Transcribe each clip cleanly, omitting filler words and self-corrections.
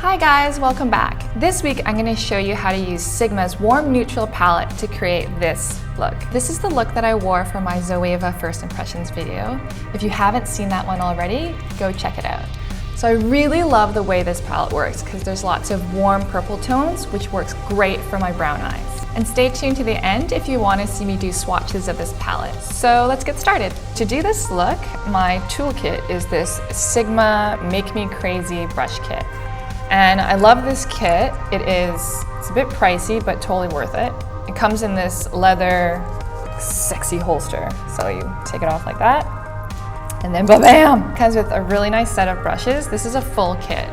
Hi guys, welcome back. This week I'm going to show you how to use Sigma's Warm Neutral palette to create this look. This is the look that I wore for my Zoeva First Impressions video. If you haven't seen that one already, go check it out. So I really love the way this palette works because there's lots of warm purple tones, which works great for my brown eyes. And stay tuned to the end if you want to see me do swatches of this palette. So let's get started. To do this look, my toolkit is this Sigma Make Me Crazy brush kit. And I love this kit. It's a bit pricey, but totally worth it. It comes in this leather, sexy holster. So you take it off like that, and then ba-bam! It comes with a really nice set of brushes. This is a full kit.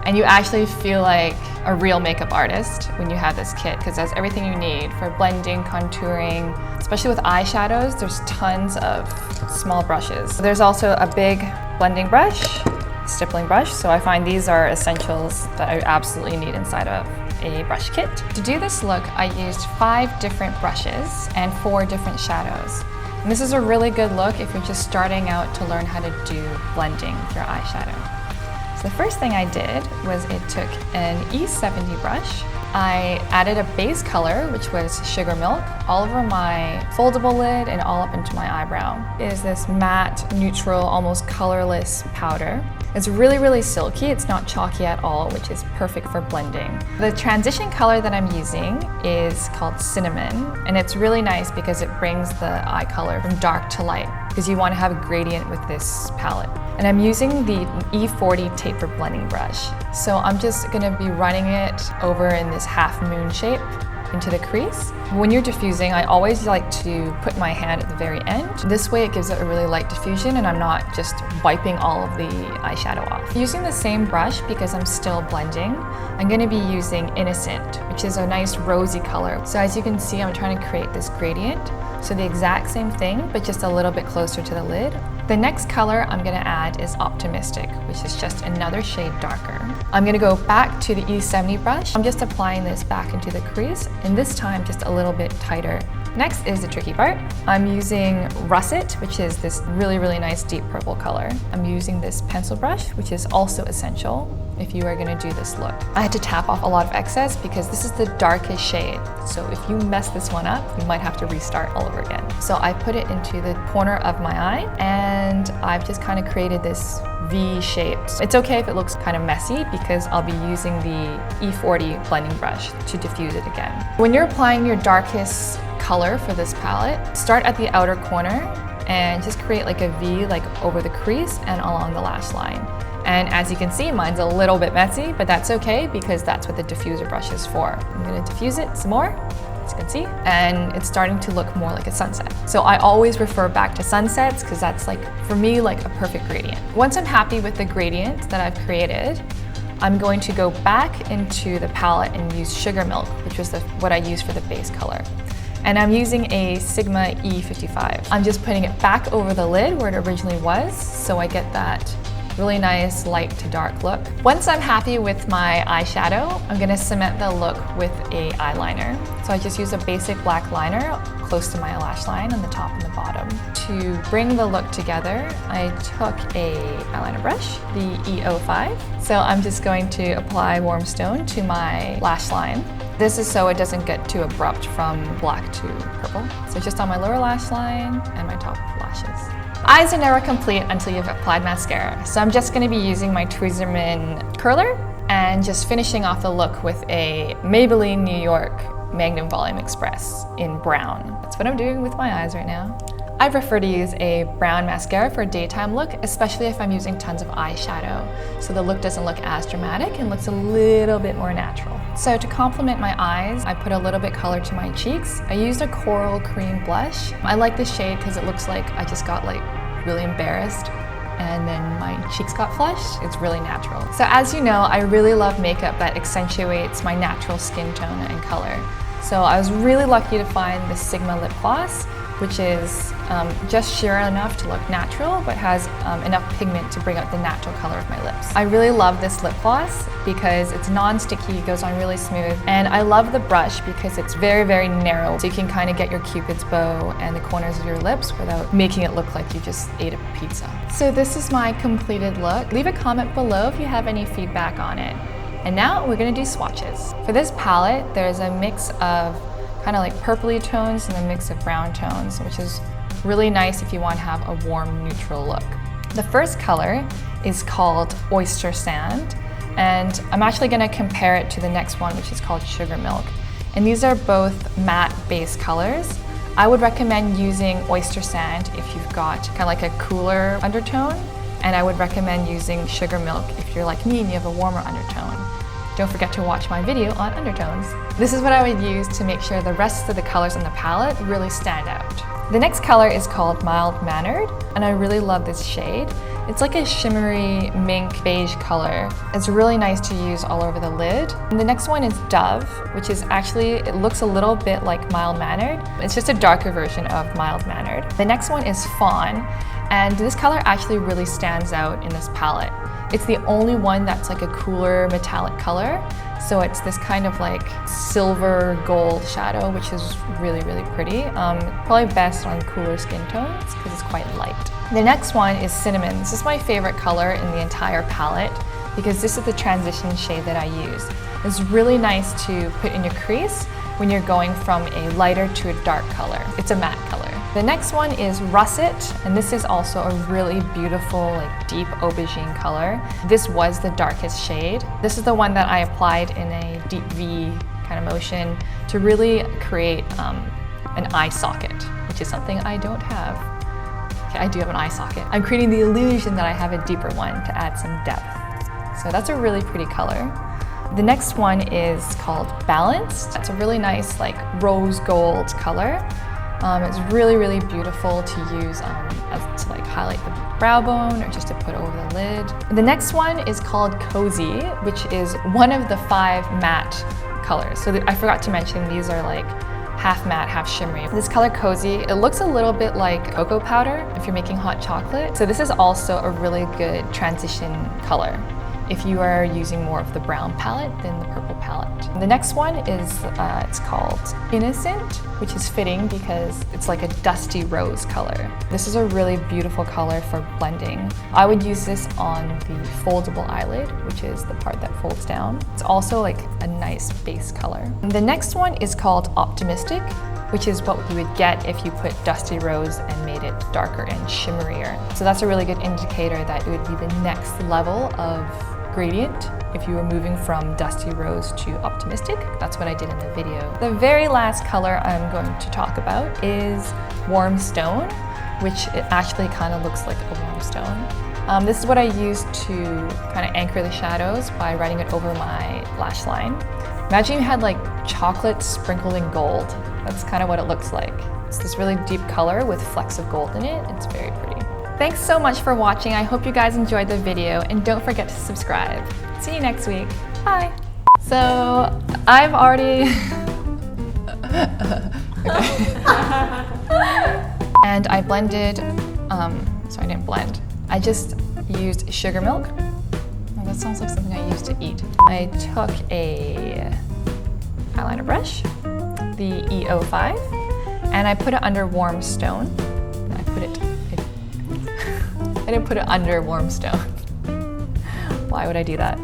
And you actually feel like a real makeup artist when you have this kit, because it has everything you need for blending, contouring, especially with eyeshadows. There's tons of small brushes. There's also a big blending brush, stippling brush, so I find these are essentials that I absolutely need inside of a brush kit. To do this look, I used 5 different brushes and 4 different shadows. And this is a really good look if you're just starting out to learn how to do blending with your eyeshadow. So the first thing I did was it took an E70 brush. I added a base color, which was Sugar Milk, all over my foldable lid and all up into my eyebrow. It is this matte, neutral, almost colorless powder. It's really, really silky. It's not chalky at all, which is perfect for blending. The transition color that I'm using is called Cinnamon, and it's really nice because it brings the eye color from dark to light, because you want to have a gradient with this palette. And I'm using the E40 taper blending brush. So I'm just gonna be running it over in this half moon shape into the crease. When you're diffusing, I always like to put my hand at the very end. This way it gives it a really light diffusion and I'm not just wiping all of the eyeshadow off. Using the same brush because I'm still blending, I'm gonna be using Innocent, which is a nice rosy color. So as you can see, I'm trying to create this gradient. So the exact same thing, but just a little bit closer to the lid. The next color I'm gonna add is Optimistic, which is just another shade darker. I'm gonna go back to the E70 brush. I'm just applying this back into the crease, and this time just a little bit tighter. Next is the tricky part. I'm using Russet, which is this really, really nice deep purple color. I'm using this pencil brush, which is also essential if you are gonna do this look. I had to tap off a lot of excess because this is the darkest shade. So if you mess this one up, you might have to restart all over again. So I put it into the corner of my eye and I've just kind of created this V shape. It's okay if it looks kind of messy because I'll be using the E40 blending brush to diffuse it again. When you're applying your darkest color for this palette, start at the outer corner and just create like a V like over the crease and along the lash line. And as you can see, mine's a little bit messy, but that's okay because that's what the diffuser brush is for. I'm gonna diffuse it some more, as you can see, and it's starting to look more like a sunset. So I always refer back to sunsets because that's like, for me, like a perfect gradient. Once I'm happy with the gradient that I've created, I'm going to go back into the palette and use Sugar Milk, which was what I used for the base color. And I'm using a Sigma E55. I'm just putting it back over the lid where it originally was, so I get that really nice light to dark look. Once I'm happy with my eyeshadow, I'm gonna cement the look with a eyeliner. So I just use a basic black liner close to my lash line on the top and the bottom. To bring the look together, I took a eyeliner brush, the E05. So I'm just going to apply Warm Stone to my lash line. This is so it doesn't get too abrupt from black to purple. So just on my lower lash line and my top lashes. Eyes are never complete until you've applied mascara. So I'm just gonna be using my Tweezerman curler and just finishing off the look with a Maybelline New York Magnum Volume Express in brown. That's what I'm doing with my eyes right now. I prefer to use a brown mascara for a daytime look, especially if I'm using tons of eyeshadow. So the look doesn't look as dramatic and looks a little bit more natural. So to complement my eyes, I put a little bit color to my cheeks. I used a coral cream blush. I like this shade because it looks like I just got like really embarrassed and then my cheeks got flushed. It's really natural. So as you know, I really love makeup that accentuates my natural skin tone and color. So I was really lucky to find this Sigma lip gloss, which is just sheer enough to look natural, but has enough pigment to bring out the natural color of my lips. I really love this lip gloss because it's non-sticky, goes on really smooth, and I love the brush because it's very, very narrow, so you can kind of get your cupid's bow and the corners of your lips without making it look like you just ate a pizza. So this is my completed look. Leave a comment below if you have any feedback on it. And now we're gonna do swatches. For this palette, there's a mix of kind of like purpley tones and a mix of brown tones, which is really nice if you want to have a warm, neutral look. The first color is called Oyster Sand, and I'm actually gonna compare it to the next one, which is called Sugar Milk. And these are both matte base colors. I would recommend using Oyster Sand if you've got kind of like a cooler undertone, and I would recommend using Sugar Milk if you're like me and you have a warmer undertone. Don't forget to watch my video on undertones. This is what I would use to make sure the rest of the colors on the palette really stand out. The next color is called Mild Mannered, and I really love this shade. It's like a shimmery mink beige color. It's really nice to use all over the lid. And the next one is Dove, which is actually, it looks a little bit like Mild Mannered. It's just a darker version of Mild Mannered. The next one is Fawn, and this color actually really stands out in this palette. It's the only one that's like a cooler metallic color. So it's this kind of like silver gold shadow, which is really, really pretty. Probably best on cooler skin tones because it's quite light. The next one is Cinnamon. This is my favorite color in the entire palette because this is the transition shade that I use. It's really nice to put in your crease when you're going from a lighter to a dark color. It's a matte color. The next one is Russet, and this is also a really beautiful, like deep aubergine color. This was the darkest shade. This is the one that I applied in a deep V kind of motion to really create an eye socket, which is something I don't have. Okay, I do have an eye socket. I'm creating the illusion that I have a deeper one to add some depth. So that's a really pretty color. The next one is called Balanced. It's a really nice like rose gold color. It's really, really beautiful to use to like highlight the brow bone or just to put over the lid. The next one is called Cozy, which is one of the 5 matte colors. So I forgot to mention these are like half matte, half shimmery. This color Cozy, it looks a little bit like cocoa powder if you're making hot chocolate. So this is also a really good transition color if you are using more of the brown palette than the purple palette. The next one is, it's called Innocent, which is fitting because it's like a dusty rose color. This is a really beautiful color for blending. I would use this on the foldable eyelid, which is the part that folds down. It's also like a nice base color. And the next one is called Optimistic, which is what you would get if you put Dusty Rose and made it darker and shimmerier. So that's a really good indicator that it would be the next level of gradient if you were moving from Dusty Rose to Optimistic. That's what I did in the video. The very last color I'm going to talk about is Warm Stone, which it actually kind of looks like a warm stone. This is what I used to kind of anchor the shadows by writing it over my lash line. Imagine you had like chocolate sprinkled in gold. That's kind of what it looks like. It's this really deep color with flecks of gold in it. It's very pretty. Thanks so much for watching. I hope you guys enjoyed the video, and don't forget to subscribe. See you next week. Bye. So I've already and I blended, sorry, I didn't blend. I just used sugar milk. Oh, that sounds like something I used to eat. I took a eyeliner brush, the E05, and I put it under Warm Stone. I didn't put it under Warm Stone. Why would I do that?